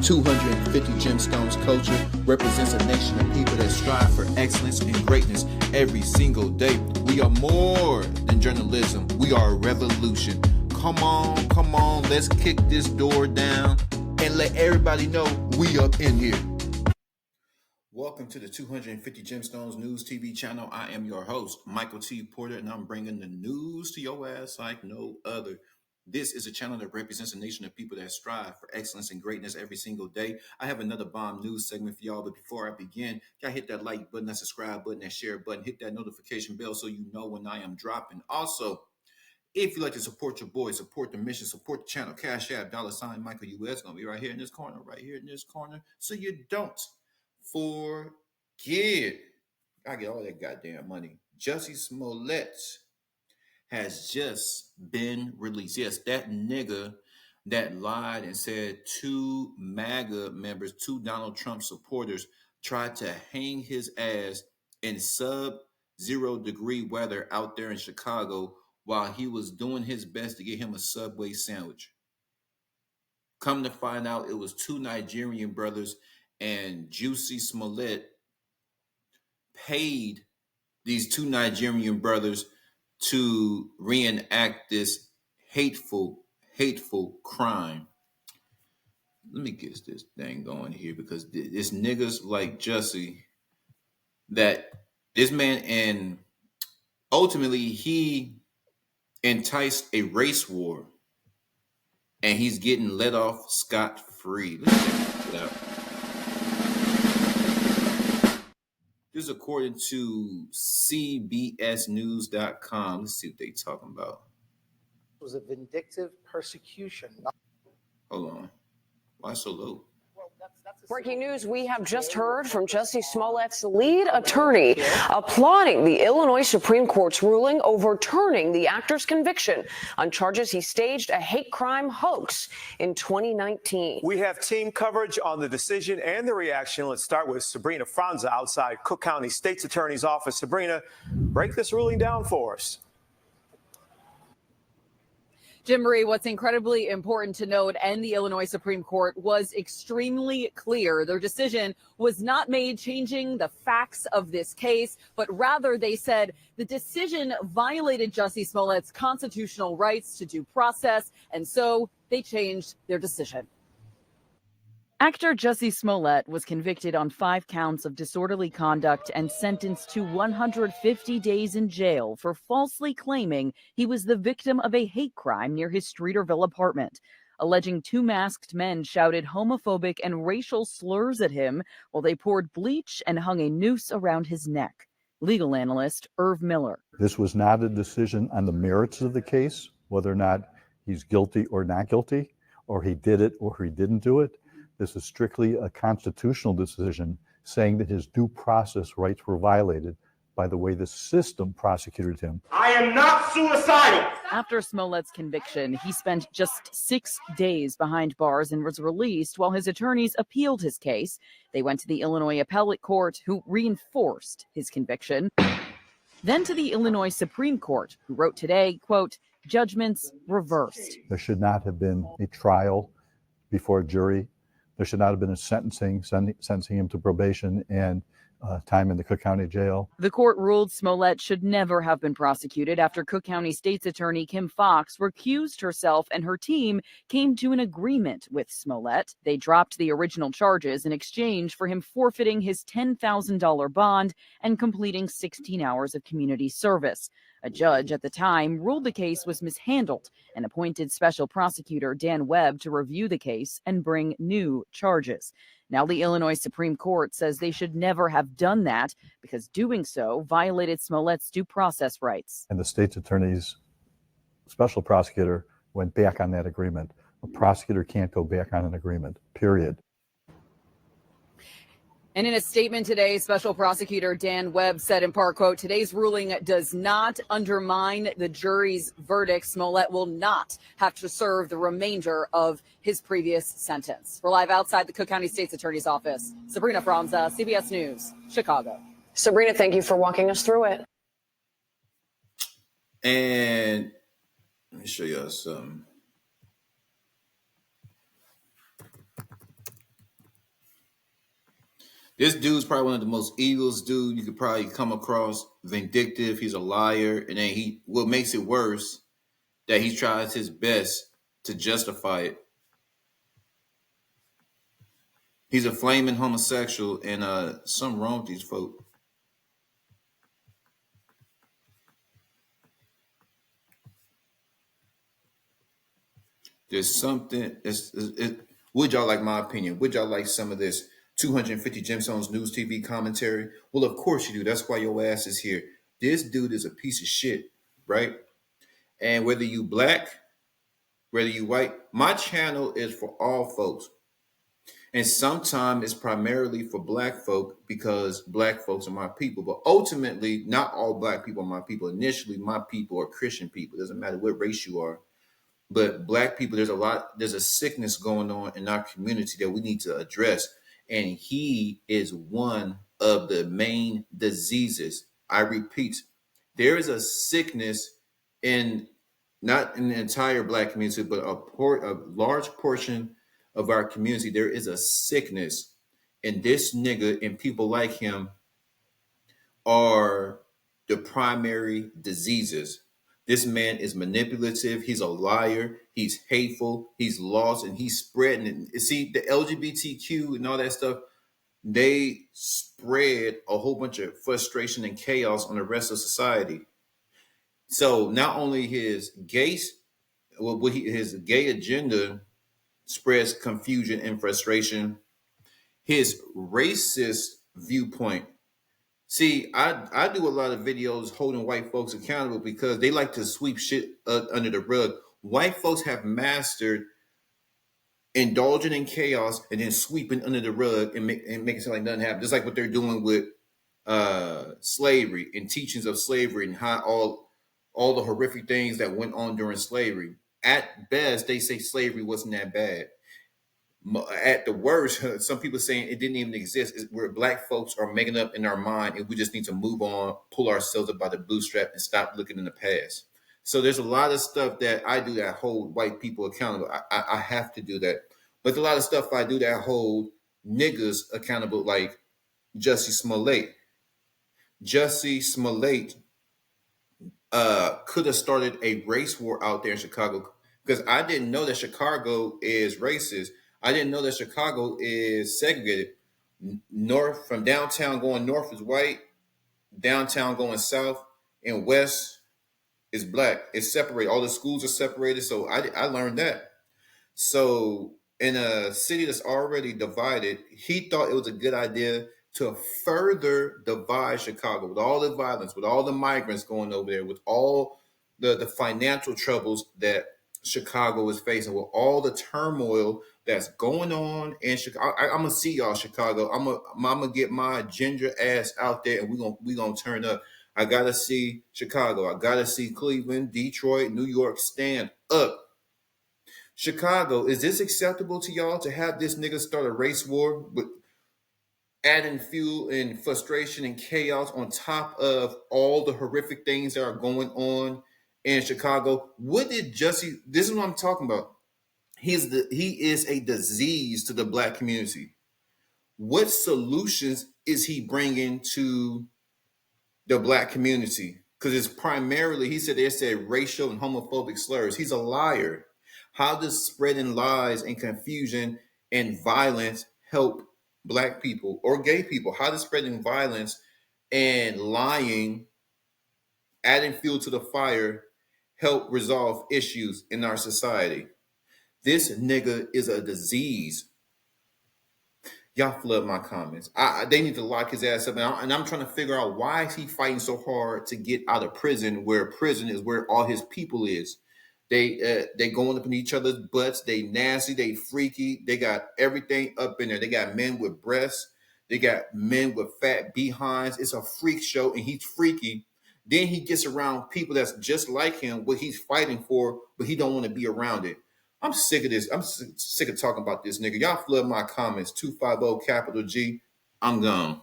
250 Gemstones culture represents a nation of people that strive for excellence and greatness every single day. We are more than journalism. We are a revolution. Come on, let's kick this door down and let everybody know we up in here. Welcome to the 250 Gemstones News TV channel. I am your host, Michael T. Porter, and I'm bringing the news to your ass like no other. This is a channel that represents a nation of people that strive for excellence and greatness every single day. I have another bomb news segment for y'all, but before I begin, y'all hit that like button, that subscribe button, that share button, hit that notification bell so you know when I am dropping. Also, if you like to support your boy, support the mission, support the channel, Cash App, $ Michael US, gonna be right here in this corner, so you don't forget. I get all that goddamn money. Jussie Smollet has just been released. Yes, that nigga that lied and said two MAGA members, two Donald Trump supporters, tried to hang his ass in sub-zero degree weather out there in Chicago while he was doing his best to get him a Subway sandwich. Come to find out, it was two Nigerian brothers, and Jussie Smollet paid these two Nigerian brothers to reenact this hateful crime. Let me get this thing going here, because it's niggas like Jussie that this man, and ultimately he enticed a race war, and he's getting let off scot-free. Let's check it out. This is according to CBSnews.com. Let's see what they're talking about. It was a vindictive persecution. Hold on. Why so low? Breaking news, we have just heard from Jussie Smollett's lead attorney applauding the Illinois Supreme Court's ruling overturning the actor's conviction on charges he staged a hate crime hoax in 2019. We have team coverage on the decision and the reaction. Let's start with Sabrina Franza outside Cook County State's Attorney's Office. Sabrina, break this ruling down for us. Jim Marie, what's incredibly important to note, and the Illinois Supreme Court was extremely clear. Their decision was not made changing the facts of this case, but rather they said the decision violated Jussie Smollett's constitutional rights to due process, and so they changed their decision. Actor Jussie Smollett was convicted on 5 counts of disorderly conduct and sentenced to 150 days in jail for falsely claiming he was the victim of a hate crime near his Streeterville apartment, alleging 2 masked men shouted homophobic and racial slurs at him while they poured bleach and hung a noose around his neck. Legal analyst Irv Miller. This was not a decision on the merits of the case, whether or not he's guilty or not guilty, or he did it or he didn't do it. This is strictly a constitutional decision saying that his due process rights were violated by the way the system prosecuted him. I am not suicidal. After Smollett's conviction, he spent just 6 days behind bars and was released while his attorneys appealed his case. They went to the Illinois Appellate Court, who reinforced his conviction. Then to the Illinois Supreme Court, who wrote today, quote, judgments reversed. There should not have been a trial before a jury. There should not have been a sentencing him to probation and time in the Cook County Jail. The court ruled Smollet should never have been prosecuted after Cook County State's Attorney Kim Foxx recused herself, and her team came to an agreement with Smollet. They dropped the original charges in exchange for him forfeiting his $10,000 bond and completing 16 hours of community service. A judge at the time ruled the case was mishandled and appointed Special Prosecutor Dan Webb to review the case and bring new charges. Now the Illinois Supreme Court says they should never have done that because doing so violated Smollett's due process rights. And the state's attorney's special prosecutor went back on that agreement. A prosecutor can't go back on an agreement, period. And in a statement today, Special Prosecutor Dan Webb said in part, quote, today's ruling does not undermine the jury's verdict. Smollet will not have to serve the remainder of his previous sentence. We're live outside the Cook County State's Attorney's Office. Sabrina Franza, CBS News, Chicago. Sabrina, thank you for walking us through it. And let me show you something. This dude's probably one of the most evilest dude you could probably come across. Vindictive. He's a liar, and then what makes it worse that he tries his best to justify it. He's a flaming homosexual, and something wrong with these folks. There's something. Would y'all like my opinion? Would y'all like some of this 250 Gemstones News TV commentary? Well, of course you do. That's why your ass is here. This dude is a piece of shit, right? And whether you black, whether you white, my channel is for all folks. And sometimes it's primarily for black folk because black folks are my people. But ultimately, not all black people are my people. Initially, my people are Christian people. It doesn't matter what race you are. But black people, there's a sickness going on in our community that we need to address. And he is one of the main diseases. I repeat, there is a sickness not in the entire black community, but a large portion of our community. There is a sickness. And this nigga and people like him are the primary diseases. This man is manipulative. He's a liar. He's hateful. He's lost, and he's spreading it. See, the LGBTQ and all that stuff, they spread a whole bunch of frustration and chaos on the rest of society. So not only his gay agenda spreads confusion and frustration, his racist viewpoint. See, I do a lot of videos holding white folks accountable because they like to sweep shit under the rug. White folks have mastered indulging in chaos and then sweeping under the rug and making it sound like nothing happened. Just like what they're doing with slavery and teachings of slavery and how all the horrific things that went on during slavery. At best, they say slavery wasn't that bad. At the worst, some people saying it didn't even exist. Where black folks are making up in our mind, and we just need to move on, pull ourselves up by the bootstrap, and stop looking in the past. So there's a lot of stuff that I do that hold white people accountable. I have to do that, but there's a lot of stuff I do that hold niggas accountable, like Jussie Smollet. Jussie Smollet could have started a race war out there in Chicago because I didn't know that Chicago is racist. I didn't know that Chicago is segregated. North from downtown going north is white, downtown going south, and west is black. It's separated. All the schools are separated. So I learned that. So in a city that's already divided, he thought it was a good idea to further divide Chicago with all the violence, with all the migrants going over there, with all the financial troubles that Chicago is facing, with all the turmoil that's going on in Chicago. I'm gonna see y'all, Chicago. I'm gonna get my ginger ass out there, and we gonna turn up. I gotta see Chicago. I gotta see Cleveland, Detroit, New York stand up. Chicago, is this acceptable to y'all to have this nigga start a race war with adding fuel and frustration and chaos on top of all the horrific things that are going on in Chicago? What did Jussie? This is what I'm talking about. He is a disease to the black community. What solutions is he bringing to the black community? Because it's primarily, he said racial and homophobic slurs. He's a liar. How does spreading lies and confusion and violence help black people or gay people? How does spreading violence and lying, adding fuel to the fire, help resolve issues in our society? This nigga is a disease. Y'all flood my comments. They need to lock his ass up. And I'm trying to figure out why is he fighting so hard to get out of prison, where prison is where all his people is. They going up in each other's butts. They nasty. They freaky. They got everything up in there. They got men with breasts. They got men with fat behinds. It's a freak show, and he's freaky. Then he gets around people that's just like him, what he's fighting for, but he don't want to be around it. I'm sick of this. I'm sick of talking about this nigga. Y'all flood my comments. 250 capital G. I'm gone.